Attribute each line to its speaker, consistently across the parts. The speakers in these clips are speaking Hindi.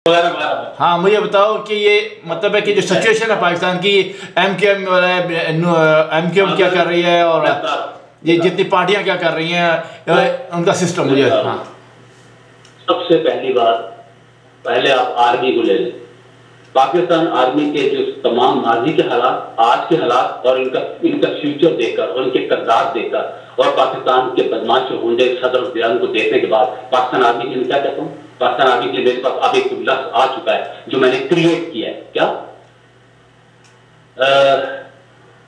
Speaker 1: हाँ, मुझे बताओ कि ये मतलब है कि जो सिचुएशन है पाकिस्तान की, एमक्यूएम वाला है, एमक्यूएम क्या कर रही है और ये जितनी पार्टियां क्या कर रही हैं, उनका सिस्टम मुझे। हाँ,
Speaker 2: सबसे पहली बात, पहले आप आर्मी को ले लें। पाकिस्तान आर्मी के जो तमाम माजी के हालात, आज के हालात और इनका फ्यूचर देखकर और इनके किरदार देखकर और पाकिस्तान के बदमाश होंगे सदर बयान को देखने के बाद पाकिस्तान आर्मी के लिए क्या कहता हूँ, पाकिस्तान आर्मी के लिए मेरे पास अब एक लफ्ज आ चुका है जो मैंने क्रिएट किया है। क्या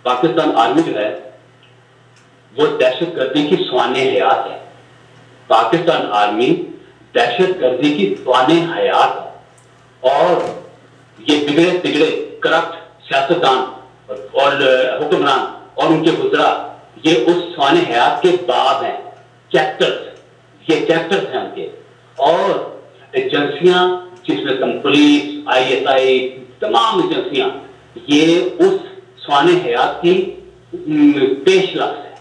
Speaker 2: पाकिस्तान आर्मी जो है वो दहशतगर्दी की स्वाने हयात है। पाकिस्तान आर्मी दहशतगर्दी की स्वाने हयात है और ये बिगड़े तिगड़े करप्ट सियासतदान और हुक्मरान और उनके गुजरा ये उस स्वाने हयात के बाब हैं, चैप्टर्स, ये चैप्टर्स हैं उनके। और एजेंसियां जिसमें पुलिस, ISI, तमाम एजेंसियां ये उस स्वाने हयात की पेश लफ्ज है।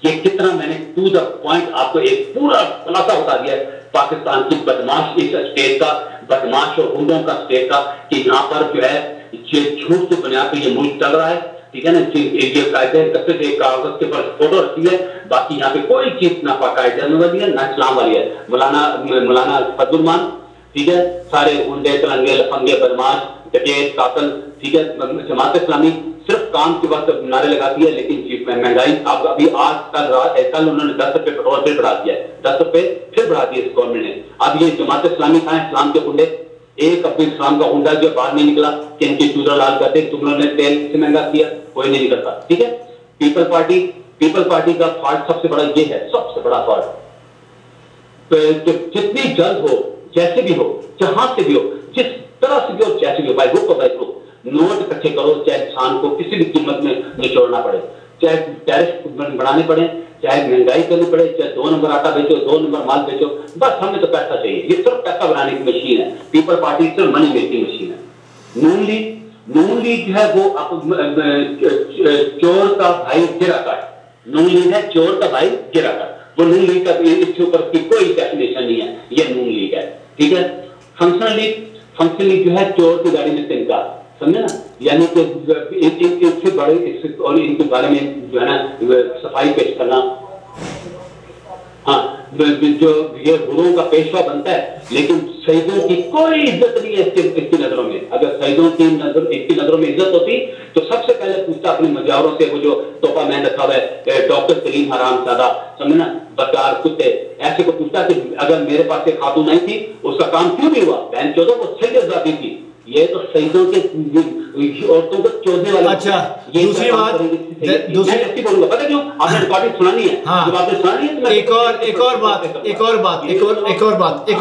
Speaker 2: ये कितना मैंने टू द पॉइंट आपको एक पूरा खुलासा बता दिया है पाकिस्तान की बदमाश, इस स्टेट का बदमाश और गुंडों का स्टेट का, कि यहाँ पर जो है ये झूठ की बुनियाद पर ये मुल्क चल रहा है। ठीक है ना, ये कायदे कागज के पर फोटो रखी है, बाकी यहाँ पे कोई चीज ना कायदे वाली है ना इस्लाम वाली है। मौलाना फजलुरमान, ठीक है, सारे गुंडे तलंगे लफंगे बदमाश डकैत कातल, ठीक है। जमात इस्लामी सिर्फ काम के वक्त नारे लगाती है, लेकिन महंगाई अब अभी आज कल उन्होंने 10 रुपए पेट्रोल फिर बढ़ा दिया है, 10 रुपए फिर बढ़ा दिया गवर्नमेंट ने। अब ये जमात इस्लामी था, इस्लाम के गुंडे, एक अपने इस्लाम का गुंडा जो बाहर नहीं निकला कि इनकी चूदरा लाल करते, तुम लोगों ने तेल से महंगा किया, कोई नहीं निकलता। ठीक है, पीपल पार्टी का फॉल्ट सबसे बड़ा ये है, सबसे बड़ा फॉल्ट, तो जितनी जल्द हो, जैसे भी हो, जहां से भी हो, जिस तरह से भी हो, जैसे भी हो, बाई हुक और बाई क्रुक नोट इकट्ठे करो, चाहे इंसान को किसी भी कीमत में निचोड़ना पड़े, चाहे टैरिफ बढ़ाने पड़े, चाहे महंगाई करनी पड़े, चाहे 2 नंबर आटा बेचो, 2 नंबर माल बेचो, बस हमें तो पैसा चाहिए। ये सिर्फ पैसा बनाने की मशीन है। पीपल पार्टी सिर्फ मनी मेकिंग मशीन है। नून लीग जो है वो चोर का भाई गिराकर, नून लीग है चोर का भाई गिराकर, वो नून लीग का इसके ऊपर की कोई डेफिनेशन नहीं है, ये नून लीग है। ठीक है, फंक्शनल लीग जो है चोर की गाड़ी में तिनका, समझे ना, यानी कि इससे बड़े और इनके बारे में जो है ना सफाई पेश करना। हाँ, जो ये गुरुओं का पेशवा बनता है, लेकिन शहीदों की कोई इज्जत नहीं है इसकी नजरों में। अगर शहीदों की इसकी नजरों में इज्जत होती तो सबसे पहले पूछता अपने मजावरों से, वो जो तोहफा मैंने रखा हुआ है डॉक्टर करीम हरामजादा, समझे ना, बदकार कुत्ते, ऐसे को पूछता कि अगर मेरे पास एक खातून नहीं थी उसका काम क्यों नहीं हुआ, बहन चौदह को सही आजादी थी। ये तो शहीदों के औरतों को चौधरी वाले। अच्छा,
Speaker 1: दूसरी बात,
Speaker 2: बोलूंगा, पता क्यों, आपने रिकॉर्डिंग सुनानी है। हाँ, जब आपने सुनानी है तो
Speaker 1: एक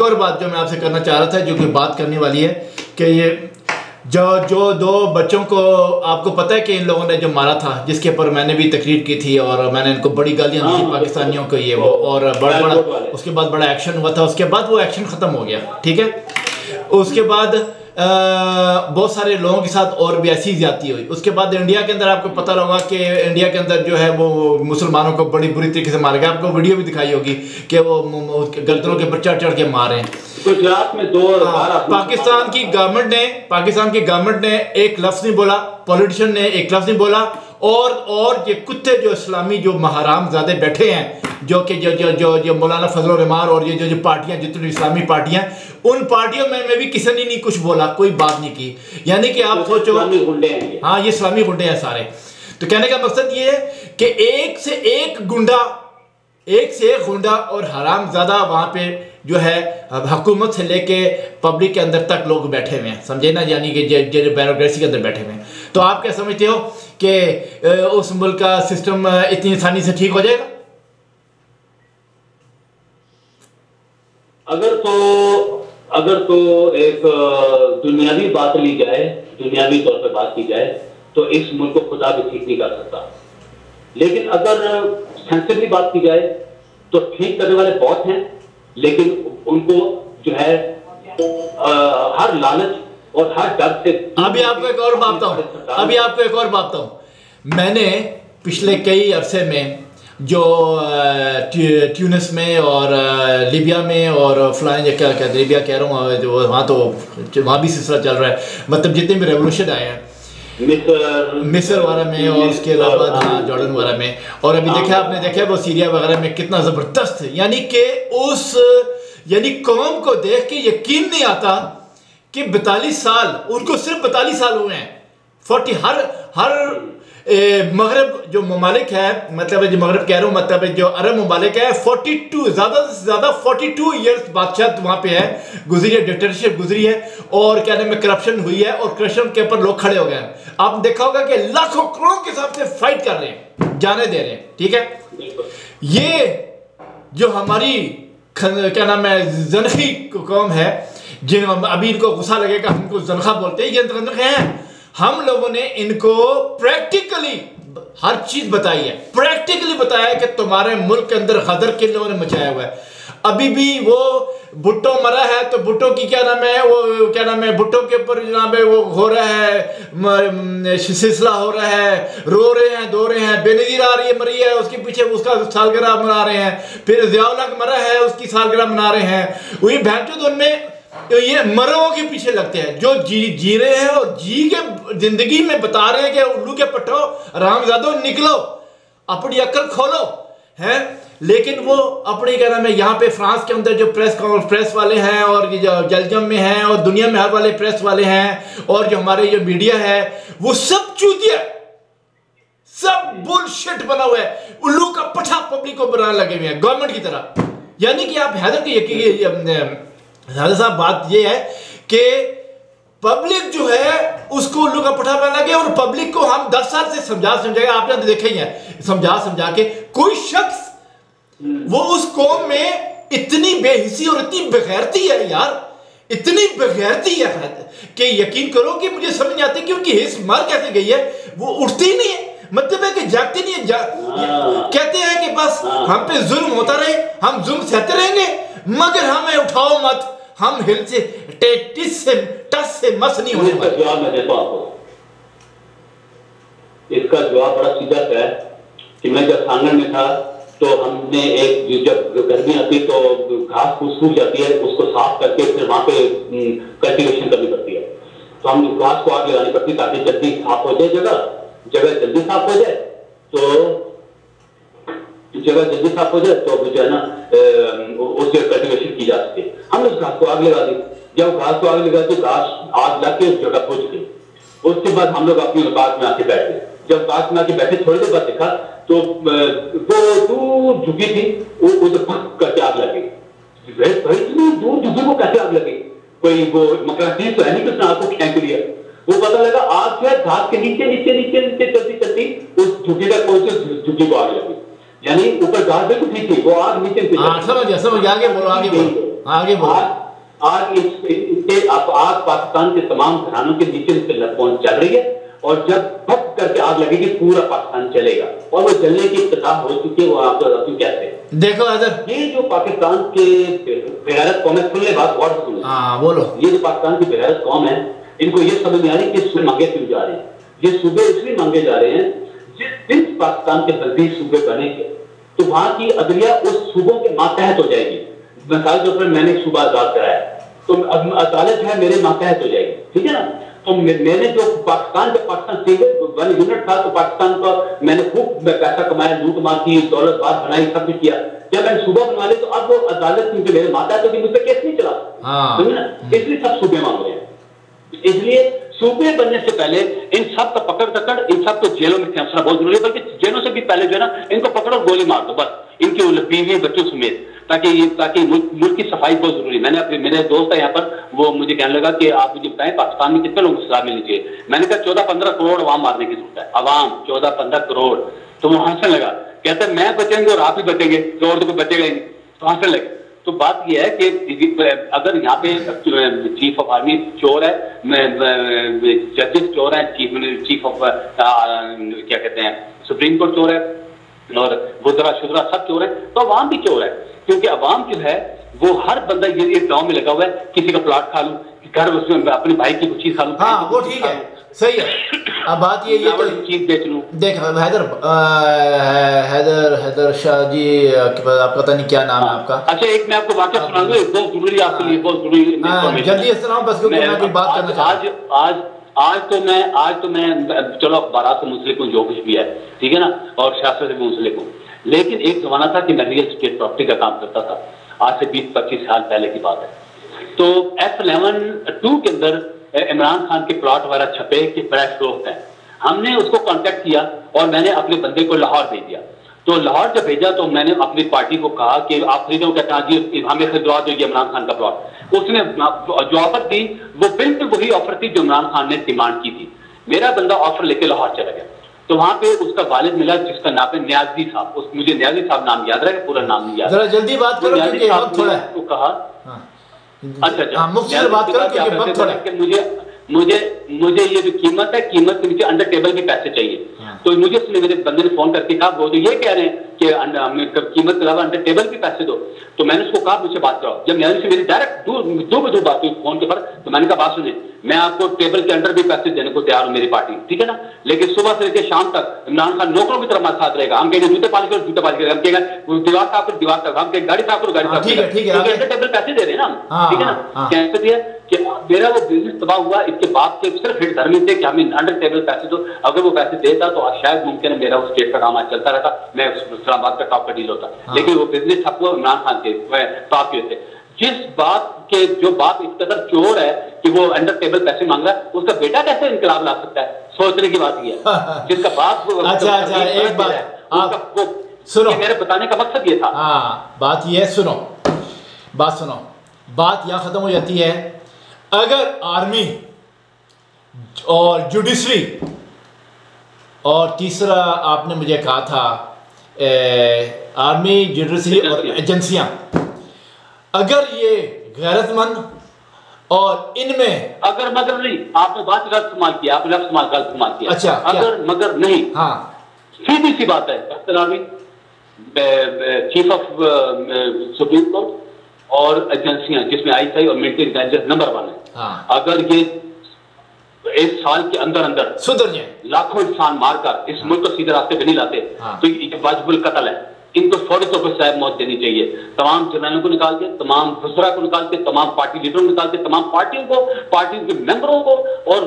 Speaker 1: और बात जो मैं आपसे करना चाह रहा था, जो कि बात करने वाली है कि ये जो 2 बच्चों को आपको पता है कि इन लोगों ने जो मारा था, जिसके ऊपर मैंने भी तकरीर की थी और मैंने इनको बड़ी गालियां दी पाकिस्तानियों को, ये वो, और बड़ा उसके बाद बड़ा एक्शन हुआ था। उसके बाद वो एक्शन खत्म हो गया, ठीक है। उसके बाद बहुत सारे लोगों के साथ और भी ऐसी ज्यादती हुई। उसके बाद इंडिया के अंदर आपको पता होगा कि इंडिया के अंदर जो है वो मुसलमानों को बड़ी बुरी तरीके से मारा गया। आपको वीडियो भी दिखाई होगी कि वो गर्दनों के ऊपर चढ़ के मारे।
Speaker 2: गुजरात में 2
Speaker 1: पाकिस्तान की गवर्नमेंट ने एक लफ्ज नहीं बोला, पॉलिटिशियन ने एक लफ्ज नहीं बोला, और ये कुत्ते जो इस्लामी जो महराम ज़्यादा बैठे हैं, जो कि जो मौलाना फजल रहमान और ये जो पार्टियां, जितनी इस्लामी पार्टियां, उन पार्टियों में भी किसी ने नहीं कुछ बोला, कोई बात नहीं की। यानी कि आप सोचो, हाँ, ये इस्लामी गुंडे हैं सारे। तो कहने का मकसद ये है कि एक से एक गुंडा और हरामजादा वहां पे जो है हुकूमत से लेके पब्लिक के अंदर तक लोग बैठे हुए हैं, समझे ना, यानी कि जो ब्यूरोक्रेसी के अंदर बैठे हुए हैं। तो आप क्या समझते हो कि उस मुल्क का सिस्टम इतनी आसानी से ठीक हो जाएगा?
Speaker 2: अगर तो एक दुनियावी बात ली जाए, दुनियावी तौर पर बात की जाए, तो इस मुल्क को खुदा भी ठीक नहीं कर सकता। लेकिन अगर सेंसिटिव बात की जाए तो ठीक करने वाले बहुत हैं, लेकिन उनको जो है हर लालच और हर डर से।
Speaker 1: अभी आपको एक और बात बताऊं, मैंने पिछले कई अरसे में जो ट्यूनिस में और लीबिया में और फलाने क्या क्या लीबिया कह रहा हूँ, जो वहाँ तो वहाँ भी सिलसिला चल रहा है, मतलब जितने भी रेवोल्यूशन आए हैं मिस्र वगैरह में और उसके अलावा जॉर्डन वगैरह में, और अभी देखा आपने देखा वो सीरिया वगैरह में कितना ज़बरदस्त है। यानी कि यानी कौम को देख के यकीन नहीं आता कि 42 साल, उनको सिर्फ 42 साल हुए हैं। 40 हर मगरब जो ममालिक है, मतलब जो मगरब कह रहा हूँ, मतलब जो अरब ममालिक है, 42 ज़्यादा से ज़्यादा 42 ईयर्स बादशाह वहाँ पे है गुजरी है, डिक्टेटरशिप गुजरी है, और क्या नाम है करप्शन हुई है, और करप्शन के ऊपर लोग खड़े हो गए हैं। आपने देखा होगा कि लाखों करोड़ों के हिसाब से फाइट कर रहे हैं, जाने दे रहे हैं, ठीक है। ये जो हमारी क्या नाम है जनखी कौम है, जिन अभी इनको गुस्सा लगेगा, हमको जनखा बोलते हैं, ये जनखे हैं। हम लोगों ने इनको प्रैक्टिकली हर चीज बताई है, प्रैक्टिकली बताया है कि तुम्हारे मुल्क के अंदर गदर किन लोगों ने मचाया हुआ है। अभी भी वो भुट्टो मरा है तो भुट्टो की क्या नाम है, वो क्या नाम है, भुट्टो के ऊपर जनाब वो हो रहा है, सिलसिला हो रहा है, रो रहे हैं, दो रहे हैं। बेनजीर आ रही है, मरी है, उसके पीछे उसका सालगिरह मना रहे हैं। फिर ज़ियाउल हक मरा है, उसकी सालगिरह मना रहे हैं। वही भैंचोद उनमें ये मरों के पीछे लगते हैं, जो जी रहे हैं और जी के जिंदगी में बता रहे हैं कि उल्लू के पट्टो रामजादो निकलो, अपनी अक्ल खोलो, हैं। लेकिन वो अपनी क्या नाम है, यहाँ पे फ्रांस के अंदर जो प्रेस वाले हैं, और जो बेल्जियम में हैं, और दुनिया में हर वाले प्रेस वाले हैं, और जो हमारे जो मीडिया है, वो सब चूतिया, सब बुलशिट बना हुआ है, उल्लू का पट्टा पब्लिक को बनाने लगे हुए हैं गवर्नमेंट की तरह। यानी कि आप हैदर के यकीन साहब, बात ये है कि पब्लिक जो है उसको उल्लू का पट्टा बनाना लगे, और पब्लिक को हम 10 साल से समझाएगा, आपने तो देखा ही है, समझा के कोई शख्स वो उस कौम में इतनी बेहिसी और इतनी बेगैरती है यार, इतनी बेगैरती है कि यकीन करो कि मुझे समझ नहीं आती कि उनकी हिस्स मर कैसे गई है। वो उठती ही नहीं है, मतलब है कि जागती नहीं है, कहते हैं कि बस हम पे जुल्म होता रहे, हम जुल्म सहते रहेंगे, मगर हमें उठाओ मत, हम हिल से टस से मस नहीं होने वाले।
Speaker 2: जवाब मैं देता हूं आपको, इसका जवाब बड़ा सीधा सा है कि मैं जब आंगन में था तो हमने एक, जब गर्मी आती तो घास फूस सूख जाती है, उसको साफ करके फिर वहां पे कल्टीवेशन करनी पड़ती है, तो हम घास को आग लगानी पड़ती ताकि जल्दी साफ हो जाए, जगह जल्दी साफ हो जाए, तो जगह जल्दी साफ हो जाए तो जो है ना उसके कल्टीवेशन की जा सके। हमने उस घास को आग लगा दी, जब घास को आग लगा तो घास आग लग के उस जगह पहुंच गई। उसके बाद हम लोग अपनी औकात में आके बैठ गए। जब औकात में आके बैठे, थोड़ी देर बाद देखा तो वो दूर झुकी थी, उधर पक करके आग लगी। भाई इतनी दूर झुकी, वो कैसे आग लगी? कोई वो मकरातीस तो है नहीं कि उसने आग को खींच लिया। वो पता लगा आग जो है घास के नीचे नीचे नीचे नीचे चलती चलती उस झुकी तक पहुंचे, झुकी को आग लगी। यानी ऊपर घास बिल्कुल ठीक थी, वो आग नीचे से
Speaker 1: समझ आगे बोलो आगे बोलो।
Speaker 2: आग पाकिस्तान के तमाम घरानों के नीचे पहुंच चल रही है, और जब भप करके आग लगेगी पूरा पाकिस्तान चलेगा, और वो जलने की इब्तिदा हो चुकी है। वो आप कहते हैं,
Speaker 1: देखो अगर
Speaker 2: ये जो पाकिस्तान के बेगैरत कौम है, सुनने बात और सुनो,
Speaker 1: बोलो।
Speaker 2: ये जो पाकिस्तान की बेगैरत कौम है, इनको ये समझ नहीं आ रही कि सूबे मांगे क्यों जा रहे हैं। ये सूबे इसलिए मांगे जा रहे हैं, जिस दिन पाकिस्तान के बल्दी सूबे बनेंगे तो वहां की अदलिया उस सूबों के मातहत हो जाएगी। मिसाल के तौर पर मैंने एक सूबा आजाद कराया, तो अदालत जो है मेरे मातहत हो जाएगी, ठीक है ना। तो मैंने जो पाकिस्तान सिंगल वन यूनिट था, तो पाकिस्तान का मैंने खूब पैसा कमाया, लूट मार की, दौलत बात बनाई, सब कुछ किया। जब मैंने सूबा बनवा लिया तो अब वो अदालत क्योंकि मेरे मातहत होगी, मुझ पर केस नहीं चला, समझे ना। इसलिए सब सूबे मांग रहे हैं। इसलिए सूबे बनने से पहले इन सब का पकड़ इन सब को जेलों में फंसना बहुत जरूरी है, बल्कि जेलों से भी पहले जो है ना, इनको पकड़ो, गोली मार दो बस, इनकी बीवी बच्चों समेत, ताकि मुल्क की सफाई बहुत जरूरी है। मैंने अपने मेरे दोस्त है यहाँ पर, वो मुझे कहने लगा कि आप मुझे बताएं पाकिस्तान में कितने लोगों को सजा मिलनी चाहिए। मैंने कहा 14-15 करोड़ अवाम मारने की जरूरत है, अवाम 14-15 करोड़। तो वो हंसने लगा, कहते मैं बचेंगे और आप ही बचेंगे, तो और तो कोई बचेगा ही नहीं। तो हंसने लगे। तो बात यह है कि अगर यहाँ पे चीफ ऑफ आर्मी चोर है, जजेस चोर है, चीफ ऑफ क्या कहते हैं सुप्रीम कोर्ट चोर है, और वुज़रा शुज़रा सब चोर है, तो अवाम भी चोर है। क्योंकि अवाम जो है वो हर बंदा ये गांव में लगा हुआ है, किसी का प्लॉट खा लूं, घर उसमें अपने भाई की कुछ चीज खा लूं,
Speaker 1: हाँ वो ठीक है, सही है। अब बात ये
Speaker 2: चीज बेच लूं।
Speaker 1: देख हैदर शाह जी, आप पता नहीं क्या नाम है आपका।
Speaker 2: अच्छा, एक मैं आपको वाकया सुना दूं, बहुत जरूरी, आपके लिए बहुत जरूरी।
Speaker 1: जल्दी सुनाओ बस, क्योंकि मैं कोई बात करना चाहता हूं।
Speaker 2: आज तो मैं चलो बारात से मुंसलिक हूं, जो कुछ भी है, ठीक है ना, और सियासत से भी मुंसलिक हूं, लेकिन एक जमाना था कि मैं रियल एस्टेट प्रॉपर्टी का काम करता था। आज से 20-25 साल पहले की बात है। तो F11-2 के अंदर इमरान खान के प्लॉट वगैरह छपे कि फ्रेश ग्रोथ है। हमने उसको कांटेक्ट किया और मैंने अपने बंदे को लाहौर भेज दिया। तो लाहौर जब भेजा तो मैंने अपनी पार्टी को कहा कि आप खरीदो, कहते हैं जी हमें खरीदवा दो ये इमरान खान का प्लॉट। उसने जो ऑफर दी वो बिल्कुल वही ऑफर थी जो इमरान खान ने डिमांड की थी। मेरा बंदा ऑफर लेके लाहौर चला गया, तो वहां पे उसका वालिद मिला जिसका नाम है न्याजी साहब। मुझे न्याजी साहब नाम याद रहे, पूरा नाम नहीं याद।
Speaker 1: जरा जल्दी बात करो क्योंकि वक्त थोड़ा है।
Speaker 2: तो कहा अच्छा
Speaker 1: मुझसे बात करो क्योंकि वक्त थोड़ा है।
Speaker 2: मुझे ये जो कीमत है, कीमत के नीचे अंडर टेबल भी पैसे चाहिए। तो मुझे मेरे बंदे ने फोन करके कहा वो तो ये कह रहे हैं कि कीमत के अलावा अंडर टेबल भी पैसे दो। तो मैंने उसको कहा मुझसे बात कराओ। जब मैंने से मेरी डायरेक्ट दो बात हुई फोन के पर, तो मैंने कहा बात सुने, मैं आपको टेबल के अंडर भी पैसे देने को तैयार हूं, मेरी पार्टी, ठीक है ना, लेकिन सुबह से लेकर शाम तक इमरान खान नौकरों की तरह हमारे साथ रहेगा। हम कहेंगे जूते पालिश करो, जूते पालिश करेगा, हम कहेंगे दीवार साफ करो, दीवार साफ, हम कहेंगे गाड़ी साफ करो, गाड़ी साफ करो, क्योंकि अंडर टेबल पैसे दे रहे हैं ना, ठीक है ना। कहते थे कि मेरा वो बिजनेस तबाह हुआ इसके बाप के सिर्फ हिट धर्मी थे कि हमें अंडर टेबल पैसे दो। अगर वो पैसे देता तो शायद मुमकिन है मेरा उस स्टेट का काम आज चलता रहता, मैं इस्लामाबाद का टॉप का डील होता। लेकिन वो बिजनेस सबको इमरान खान के टॉप के थे। जिस बाप के जो बाप इस कदर चोर है कि वो अंडर टेबल पैसे मांग रहा है, उसका बेटा कैसे इनकलाब ला सकता है? सोचने की बात ये है। जिसका बाप
Speaker 1: अच्छा एक बात आप सुनो,
Speaker 2: मेरे बताने का मकसद ये था।
Speaker 1: बात ये है, सुनो, बात यहाँ खत्म हो जाती है। अगर आर्मी और जुडिशरी और तीसरा आपने मुझे कहा था आर्मी, जुडिशरी और एजेंसियां, अगर ये गैरतमंद और इनमें अगर
Speaker 2: मगर नहीं, आपने बात गलत इस्तेमाल किया, आपने लफ्ज़ गलत इस्तेमाल किया।
Speaker 1: अच्छा,
Speaker 2: अगर मगर नहीं, सीधी सी बात है, चीफ ऑफ सुप्रीम कोर्ट और एजेंसियां जिसमें ISI और मिलिट्री इंटेलिजेंस नंबर 1 है, अगर ये इस साल के अंदर
Speaker 1: सुधर जाए,
Speaker 2: लाखों इंसान मारकर इस मुल्क को सीधे रास्ते पे नहीं लाते, तो ये वाजिबुल कत्ल है। इनको फौरी तौर पर साहब मौत देनी चाहिए। तमाम जर्नलों को निकाल के, तमाम वज़रा को निकाल के, तमाम पार्टी लीडरों को निकाल के, तमाम पार्टियों को, पार्टियों के मेंबरों को और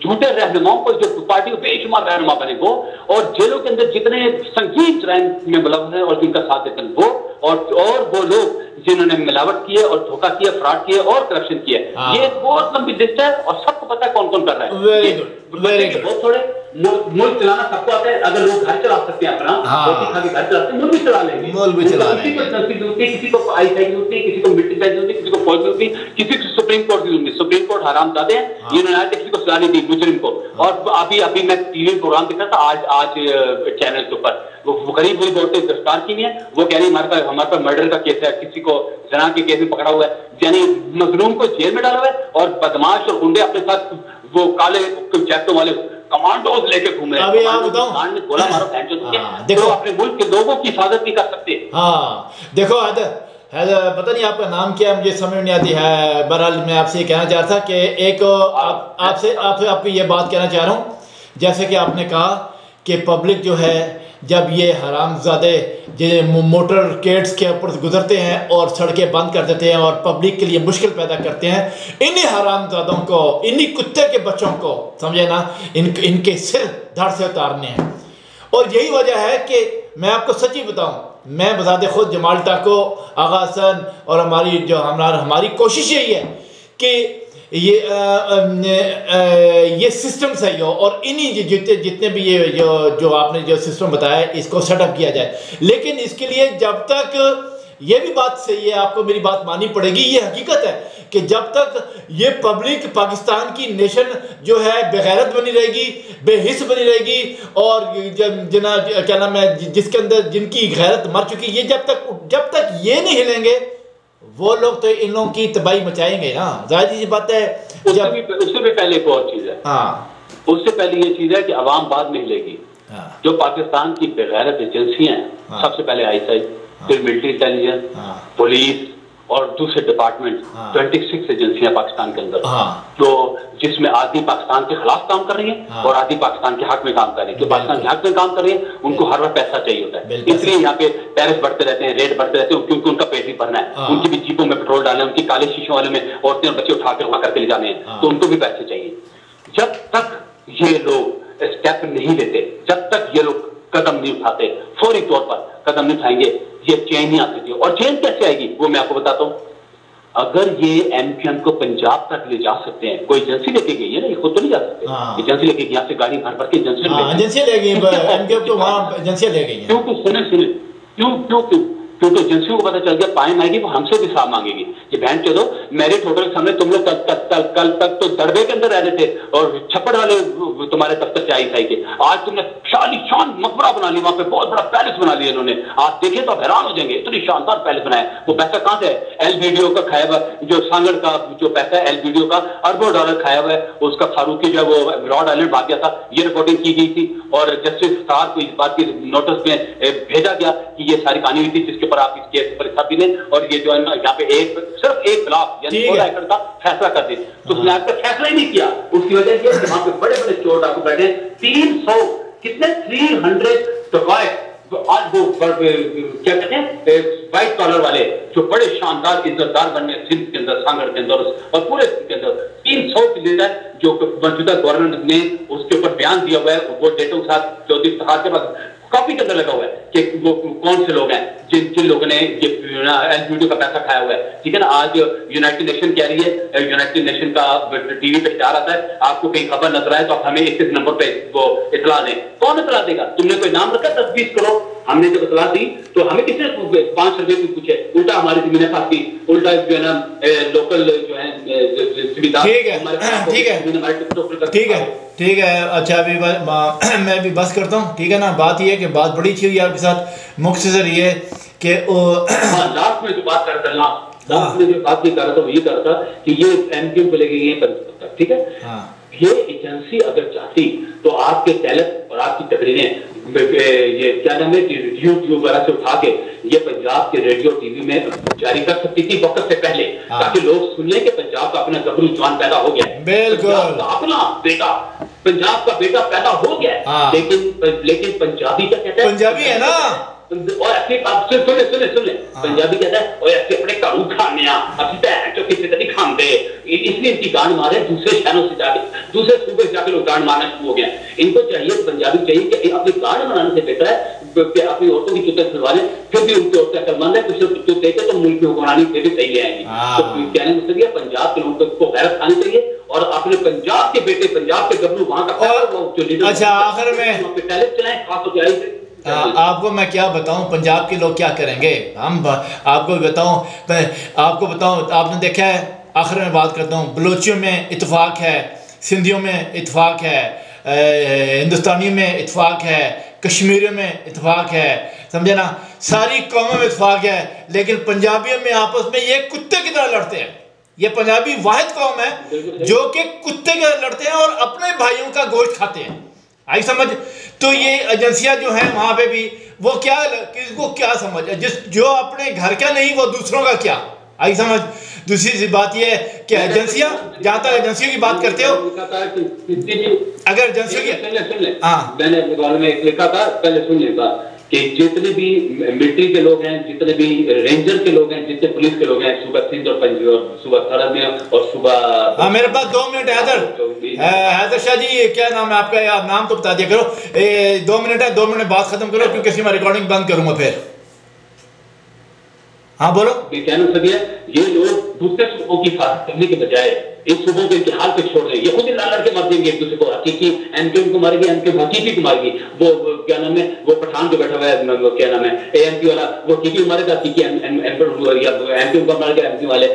Speaker 2: झूठे रहनुमाओं को जो पार्टी को बेशुमार रहनुमा बने वो, और जेलों के अंदर जितने संगीन जुर्म में मुलव्वस हैं और जिनका साथ देते हैं वो, और वो लोग जिन्होंने मिलावट की है और धोखा किया, फ्रॉड किया और करप्शन किया, ये बहुत लंबी लिस्ट है और सबको पता है कौन कौन कर रहा है। बहुत थोड़े मुल्क चलाना सबको आता है। अगर लोग घर चला सकते हैं अपना, रोटी खा के घर चलाते हैं, मुल्क भी चला लेंगे। किसी को ISI की होती है, किसी को मिलिट्री की होती है, किसी को फौज की होती है, किसी को सुप्रीम कोर्ट की होती है। सुप्रीम कोर्ट हराम जाते हैं, इन्होंने आज किसी को सलाह दी मुजरिम को। और अभी मैं टीवी प्रोग्राम देख रहा था आज चैनल के ऊपर, वो गरीब हुई औरतें गिरफ्तार की है, वो कह रही हमारे पास मर्डर का केस है, किसी को जना के केस में पकड़ा हुआ है, यानी मजलूम को जेल में डाला हुआ है और बदमाश और गुंडे अपने साथ वो काले जैक्टों वाले कमांडोज लेके घूम रहे हैं।
Speaker 1: अभी आप बताओ,
Speaker 2: गोला मारो देखो, तो अपने मुल्क के लोगों की हिफाजत नहीं कर सकते।
Speaker 1: देखो हैदर, पता नहीं आपका नाम क्या है, मुझे समझ नहीं आती है। बहरहाल मैं आपसे ये कहना चाहता था कि एक आपको ये बात कहना चाह रहा हूँ, जैसे कि आपने कहा कि पब्लिक जो है जब ये हरामजादे मोटर केड्स के ऊपर गुजरते हैं और सड़कें बंद कर देते हैं और पब्लिक के लिए मुश्किल पैदा करते हैं, इन्हीं हरामजादों को, इन्हीं कुत्ते के बच्चों को, समझे ना, इनके सिर धड़ से उतारने हैं। और यही वजह है कि मैं आपको सच्ची बताऊं, मैं बजाते खुद जमाल टाको, आगा हसन और हमारी कोशिश यही है कि ये सिस्टम सही हो और इन्हीं जितने भी ये जो आपने जो सिस्टम बताया इसको सेटअप किया जाए। लेकिन इसके लिए जब तक, ये भी बात सही है, आपको मेरी बात माननी पड़ेगी, ये हकीकत है कि जब तक ये पब्लिक पाकिस्तान की नेशन जो है बेगैरत बनी रहेगी, बेहिस बनी रहेगी और क्या नाम है, जिसके अंदर जिनकी गैरत मर चुकी, ये जब तक ये नहीं हिलेंगे वो लोग तो इन लोगों की तबाही मचाएंगे ना। जाहिर सी बात है।
Speaker 2: उससे भी पहले एक और चीज है, उससे पहले ये चीज है कि अवाम बाद में हिलेगी। जो पाकिस्तान की बेगैरत एजेंसियां हैं, सबसे पहले ISI, फिर मिलिट्री इंटेलिजेंस, पुलिस और दूसरे डिपार्टमेंट, 26 एजेंसियां पाकिस्तान के अंदर, तो जिसमें आधी पाकिस्तान के खिलाफ काम कर रही हैं और आधी पाकिस्तान के हक में काम कर रही है। जो पाकिस्तान के हक में काम कर रही है उनको हर वक्त पैसा चाहिए होता है, इसलिए यहाँ पे टैरिफ बढ़ते रहते हैं, रेट बढ़ते रहते हैं, क्योंकि उनका पेट भी भरना है, उनकी भी जीपों में पेट्रोल डालना है, उनकी काले शीशों वाले में औरतें और बच्चे उठा के वहां करके ले जाने हैं, तो उनको भी पैसे चाहिए। जब तक ये लोग स्टेप नहीं लेते, जब तक ये लोग कदम नहीं उठाते, फौरी तौर पर कदम नहीं उठाएंगे, ये चेन नहीं आ सकती। और चेन कैसे आएगी वो मैं आपको बताता हूँ। अगर ये एमक्यूएम को पंजाब तक ले जा सकते हैं, कोई एजेंसी लेके गई है ना, ये खुद तो नहीं जा सकते, एजेंसी लेके यहाँ से गाड़ी भर भर के एजेंसी ले गई,
Speaker 1: एमक्यूएम तो वहाँ एजेंसियां ले गई।
Speaker 2: क्यों? सुने क्योंकि एजेंसियों को पता चल गया पाए मांगेगी वो हमसे भी हिसाब मांगेगी। ये बहन चलो, मैरिट होटल के सामने तुम लोग कल तक तो दरबे के अंदर रह रहे थे और छप्पड़ वाले तुम्हारे दफ्तर से आई के, आज तुमने शालीशान मकबरा बना लिया, वहां पे बहुत बड़ा पैलेस बना लिया इन्होंने, आप देखें तो हैरान हो जाएंगे, इतनी शानदार पैलेस बनाया। वो पैसा कहां से है? एलबीडीओ का खाया हुआ, जो सांगड़ का जो पैसा है एलबीडीओ का अरबों डॉलर खाया हुआ है, उसका फारूकी जो है वो रॉड आइलैंड भाग गया था, ये रिपोर्टिंग की गई थी और जस्टिस साहब को इस बात की नोटिस में भेजा गया कि ये सारी कहानी हुई थी, जिसके ऊपर आप इस केस पर हिसाब ने और ये जो है ना यहाँ पे सिर्फ 1 खिलाफ यानी 16 एकड़ का फैसला कर दिया, तो उसने आज तक फैसला ही नहीं किया। उसकी वजह से वहां पे बड़े बड़े चोर डाकू बैठे, 300 कितने 300 डकैत, आज वो क्या कहते हैं व्हाइट कॉलर वाले जो बड़े शानदार इज्जतदार बने सिंध के अंदर, सांगड़ के अंदर और पूरे के अंदर 300 लीडर जो मौजूदा गवर्नमेंट ने उसके ऊपर बयान दिया हुआ है, वो डेटों के साथ चौधरी इफ्तिखार के पास कॉपी के अंदर लगा हुआ है कि वो कौन से लोग हैं जिन लोगों ने ये एलबीडीओ का पैसा खाया हुआ है, ठीक है ना। आज यूनाइटेड नेशन कह रही है, यूनाइटेड नेशन का टीवी पे इश्तिहार आता है, आपको कहीं खबर नजर आए तो आप हमें इस नंबर पे वो इतला दें। कौन इतला देगा? तुमने कोई नाम रखा 10-20 करोड़, हमने जब इतला दी तो हमें किसने 5 रुपए भी पूछे, उल्टा हमारी जमीनें फांसी, उल्टा जो है ना लोकल जो है
Speaker 1: जिम्मेदार। ठीक है। अच्छा अभी मैं भी बस करता हूँ, ठीक है ना। बात ये है कि बात बड़ी अच्छी हुई आपके साथ, मुख्तसर ये कि
Speaker 2: लास्ट में जो बात कर रहा था, लास्ट में जो बात ये कर रहा था वो ये कर रहा था कि ये एमक्यूएम को लेके ये ठीक है, ये एजेंसी अगर चाहती तो आपके टैलेंट और आपकी तकरीरें ये क्या नाम है यूट्यूब वगैरह से उठा के ये पंजाब के रेडियो टीवी में जारी कर सकती थी वक्त से पहले, ताकि लोग सुन लें कि पंजाब का अपना गबरू जवान पैदा हो गया,
Speaker 1: बिल्कुल
Speaker 2: अपना बेटा, पंजाब का बेटा पैदा हो गया। लेकिन पंजाबी क्या कहता है?
Speaker 1: पंजाबी है ना,
Speaker 2: और अपने सुन ले पंजाबी कहता है और ऐसे अपने घरों खाने अपनी भैन चो किसी तरह खाते, इसलिए इनकी गांड मारे दूसरे शहरों से जाके, दूसरे सूबे से जाके लोग गांड मारना शुरू हो गया। इनको चाहिए, पंजाबी चाहिए कि अपनी गांड बनाने से बेहतर है कि अपनी औरतों की चुते खुलवा लें, फिर भी उनकी औरतें अकलमंद है, कुछ चुत देते तो मुल्क की हुक्मरानी फिर भी सही ले आएंगी। तो कहने में मतलब पंजाब के लोगों को गैरत खानी चाहिए और अपने पंजाब के बेटे, पंजाब के गबरू वहां का।
Speaker 1: अच्छा आखिर में
Speaker 2: टैलेंट चलाएं, खासतौर से
Speaker 1: आपको मैं क्या बताऊं पंजाब के लोग क्या करेंगे, हम आपको बताऊं, आपने देखा है, आखिर में बात करता हूं, बलोचियों में इत्तेफाक है, सिंधियों में इत्तेफाक है, हिंदुस्तानियों में इत्तेफाक है, कश्मीरियों में इत्तेफाक है, समझे ना, सारी कौमों में इत्तेफाक है, लेकिन पंजाबियों में आपस में ये कुत्ते की तरह लड़ते हैं। ये पंजाबी वाहिद कौम है जो कि कुत्ते की तरह लड़ते हैं और अपने भाइयों का गोश्त खाते हैं, आई समझ। तो ये एजेंसियां जो हैं वहां पे भी वो क्या, किसको क्या समझ, जो अपने घर का नहीं वो दूसरों का क्या, आई समझ। दूसरी सी बात ये है कि एजेंसियां, जहां तक एजेंसियों की बात करते हो, अगर एजेंसियों की
Speaker 2: मैंने में लिखा था, पहले सुन लेता कि जितने भी मिलिट्री के लोग हैं, जितने भी रेंजर के लोग हैं, जितने पुलिस के लोग हैं, सुबह सिंध और सुबह सरहद में और सुबह।
Speaker 1: हाँ मेरे पास 2 मिनट है हैदर शाह जी, क्या नाम है आपका, आप नाम तो बता दिया करो। 2 मिनट है, 2 मिनट बात खत्म करो क्योंकि मैं रिकॉर्डिंग बंद करूंगा फिर। हाँ बोलो।
Speaker 2: कहना सभी है, ये लोग दूसरे सूबों की हिफाजत करने के बजाय इस सूबों के हाल पे छोड़ रहे हैं, ये खुद ही लड़के मार देंगे एक दूसरे को, हकीकी एमक्यूएम को मारेगी, एमक्यूएम हकीकी को मारेगी, वो क्या नाम है वो पठान जो बैठा हुआ है, वो क्या नाम है एएमपी वाला, वो हकीकी को मारेगा, हकीकी एमक्यूएम को मारेगा, एमक्यूएम वाले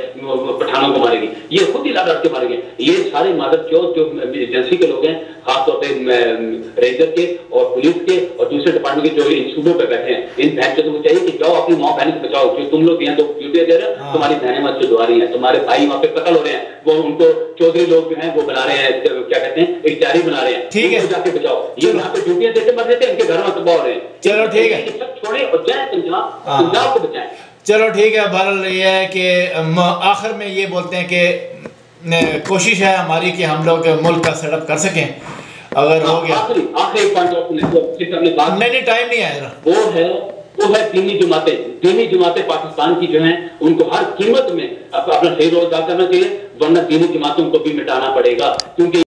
Speaker 2: पठानों को मारेगी, ये खुद ही लड़के मारेंगे। ये सारे मादर चौथ जो एजेंसी के लोग हैं, खासतौर पर रेंजर के और पुलिस के और दूसरे डिपार्टमेंट के जो इन सूबों पर बैठे हैं, इन बहन चौथों को चाहिए कि जाओ अपनी माँ बहन को बचाओ, जो तुम लोग यहाँ तो ड्यूटी दे रहे हो, तुम्हारी बहनें मत चुदवा रही हैं, तुम्हारे भाई वहाँ पे कत्ल हो रहे हैं, वो उनको चौधरी लोग जो हैं वो बना रहे हैं, क्या कहते हैं इख्तियारी बना रहे हैं, ठीक है जाके बचाओ। ये यहाँ पे ड्यूटियां देते मर देते हैं, इनके घर में तबाह हो रहे हैं।
Speaker 1: चलो ठीक है,
Speaker 2: सब छोड़े और जाए पंजाब को बचाएं।
Speaker 1: चलो ठीक है। बहरहाल ये है कि आखिर में ये बोलते हैं कि कोशिश है हमारी कि हम लोग मुल्क का सेटअप कर सकें, अगर हो गया।
Speaker 2: आखिरी पॉइंट बात
Speaker 1: नहीं टाइम नहीं आएगा।
Speaker 2: वो है दीनी जमातें। दीनी जमातें पाकिस्तान की जो हैं उनको हर कीमत में अपना सही रोल अदा करना चाहिए, वरना दीनी जमातों को भी मिटाना पड़ेगा, क्योंकि